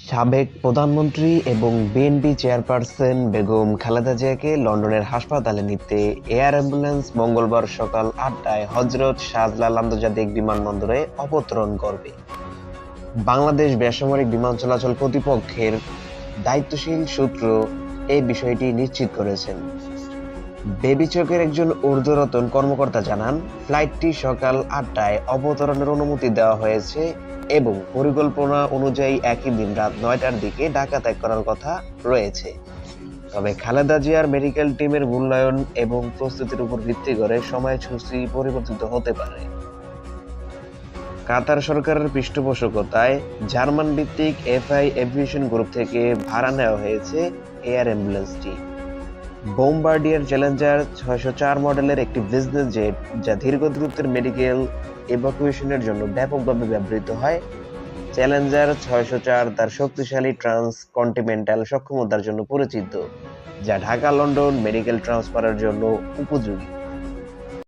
সাবেক প্রধানমন্ত্রী এবং বিএনপি চেয়ারপারসন বেগম খালেদা জিয়াকে লন্ডনের হাসপাতালে নিতে এয়ার অ্যাম্বুলেন্স মঙ্গলবার সকাল ৮টায় হজরত শাহজালাল আন্তর্জাতিক বিমানবন্দরে অবতরণ করবে। বাংলাদেশ বেসামরিক বিমান চলাচল কর্তৃপক্ষের দায়িত্বশীল সূত্র এই বিষয়টি নিশ্চিত করেছেন। বেবিচকের একজন ঊর্ধ্বতন কর্মকর্তা জানান, ফ্লাইটটি সকাল ৮টায় অবতরণের অনুমতি দেওয়া হয়েছে এবং পরিকল্পনা অনুযায়ী একই দিন রাত ৯টার দিকে ঢাকা ত্যাগ করার কথা রয়েছে। তবে খালেদা জিয়ার মেডিকেল টিমের মূল্যায়ন এবং প্রস্তুতির উপর ভিত্তি করে সময়সূচি পরিবর্তিত হতে পারে। কাতার সরকারের পৃষ্ঠপোষকতায় জার্মান ভিত্তিক এফআই এভিয়েশন গ্রুপ থেকে ভাড়া নেওয়া হয়েছে এয়ার অ্যাম্বুলেন্সটি। বোমবার্ডিয়ার চ্যালেঞ্জার ৬০৪ মডেলের একটি বিজনেস জেট, যা দীর্ঘ দূরত্বের মেডিকেল ইভাকুয়েশনের জন্য ব্যাপকভাবে ব্যবহৃত হয়। চ্যালেঞ্জার ৬০৪ তার শক্তিশালী ট্রান্স-কন্টিনেন্টাল সক্ষমতার জন্য পরিচিত, যা ঢাকা লন্ডন মেডিকেল ট্রান্সফারের জন্য উপযোগী।